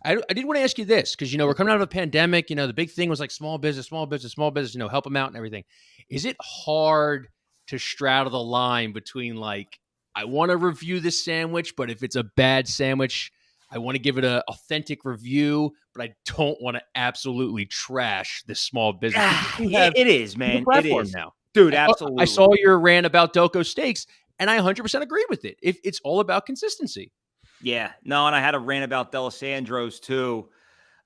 I did want to ask you this because we're coming out of a pandemic. The big thing was like small business, small business, small business. Help them out and everything. Is it hard to straddle the line between like I want to review this sandwich, but if it's a bad sandwich, I want to give it an authentic review, but I don't want to absolutely trash this small business because you have It is, the man. It platform is, now. dude. I Absolutely. saw your rant about Delco Steaks, and I 100% agree with it. If it's all about consistency. Yeah. No, and I had a rant about Dalessandro's too.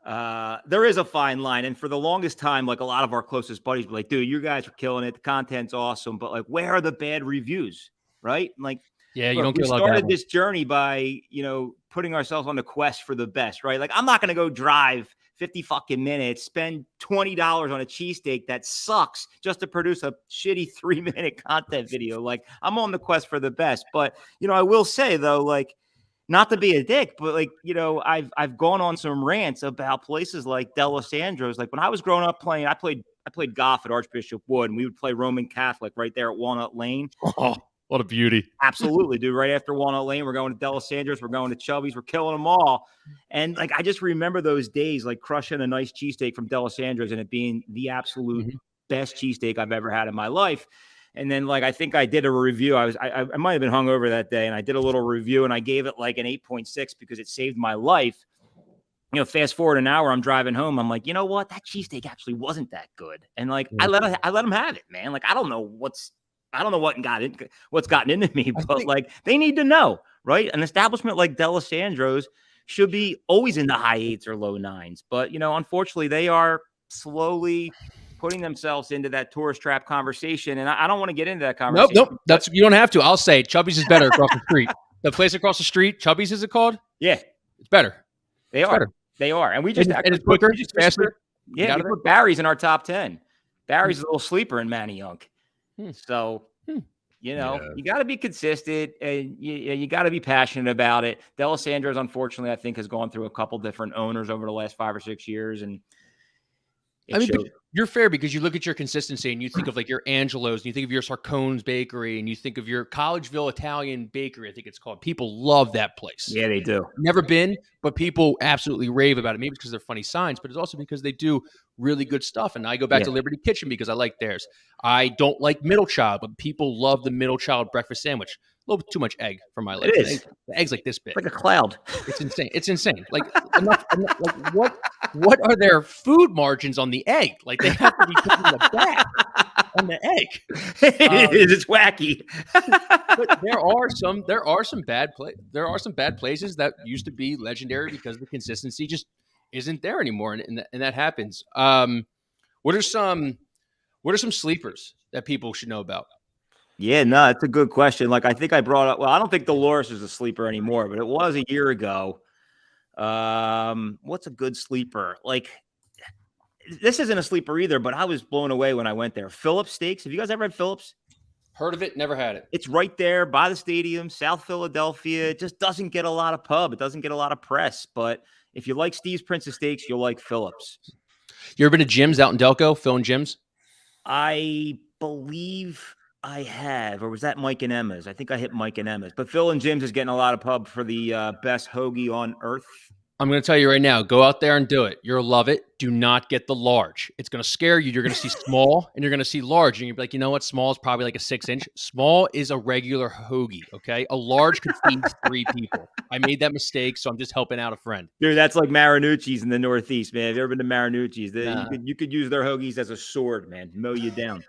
There is a fine line. And for the longest time, like a lot of our closest buddies were like, dude, you guys are killing it. The content's awesome. But like, where are the bad reviews? Right. Like, Yeah, you look, don't we get a lot of bad started ones. this journey by, putting ourselves on the quest for the best, right? Like, I'm not going to go drive 50 fucking minutes, spend $20 on a cheesesteak that sucks just to produce a shitty 3-minute content video. Like, I'm on the quest for the best. But, I will say though, like, not to be a dick, but like, I've gone on some rants about places like Dalesandro's. Like when I was growing up playing, I played golf at Archbishop Wood, and we would play Roman Catholic right there at Walnut Lane. Oh, what a beauty. Absolutely, dude. Right after Walnut Lane, we're going to Dalessandro's, we're going to Chubby's, we're killing them all. And like I just remember those days, like crushing a nice cheesesteak from Dalessandro's and it being the absolute Mhm. best cheesesteak I've ever had in my life. And then like I think I did a review. I might have been hungover that day, and I did a little review and I gave it like an 8.6 because it saved my life. Fast forward an hour, I'm driving home. I'm like, you know what? That cheesesteak actually wasn't that good. And like I Yeah. let them have it, man. Like I don't know what's what's gotten into me, I but think like they need to know, right? An establishment like Dalessandro's should be always in the high eights or low nines. But unfortunately, they are slowly putting themselves into that tourist trap conversation. And I don't want to get into that nope, conversation, nope. but That's you don't have to. I'll say it. Chubby's is better across the street. The place across the street, Chubby's is it called? yeah, It's better. they It's are. better. They are. And we And just and actually it's put quicker, it's faster. You we got it there. put Barry's in our top 10. Barry's a little sleeper in Manayunk. Hmm. So, Hmm. Yeah. you got to be consistent and you got to be passionate about it. Dalessandro's, unfortunately, I think has gone through a couple different owners over the last 5 or 6 years, and I it mean, but showed. you're fair because you look at your consistency and you think of like your Angelo's and you think of your Sarcone's Bakery and you think of your Collegeville Italian Bakery, I think it's called. People love that place. Yeah, they do. Never been, but people absolutely rave about it. Maybe because they're funny signs, but it's also because they do really good stuff. And I go back Yeah. to Liberty Kitchen because I like theirs. I don't like Middle Child, but people love the Middle Child breakfast sandwich. A little bit too much egg for my It liking. is The egg's like this big. like a cloud. It's insane. It's insane. Like enough like what are their food margins on the egg? Like they have to be putting the back on the egg. It Um, is. It's wacky. but there are some bad places that used to be legendary because the consistency just isn't there anymore, and that happens. What are some sleepers that people should know about? Yeah, no, that's a good question. Like I think I brought up. Well, I don't think Dolores is a sleeper anymore, but it was a year ago. What's a good sleeper? Like this isn't a sleeper either, but I was blown away when I went there. Phillips Steaks. Have you guys ever had Phillips? Heard of it? Never had it. It's right there by the stadium, South Philadelphia. It just doesn't get a lot of pub. It doesn't get a lot of press. But if you like Steve's Prince of Steaks, you'll like Phillips. You ever been to gyms out in Delco, Phil and gyms? I believe I have, or was that Mike and Emma's? I think I hit Mike and Emma's. But Phil and Jim's is getting a lot of pub for the best hoagie on earth. I'm going to tell you right now, go out there and do it. You'll love it. Do not get the large. It's going to scare you. You're going to see small and you're going to see large. And you'll be like, you know what? Small is probably like a 6-inch. Small is a regular hoagie, okay? A large could feed 3 people. I made that mistake, so I'm just helping out a friend. Dude, that's like Marinucci's in the Northeast, man. Have you ever been to Marinucci's? Nah. You could use their hoagies as a sword, man. Mow you down.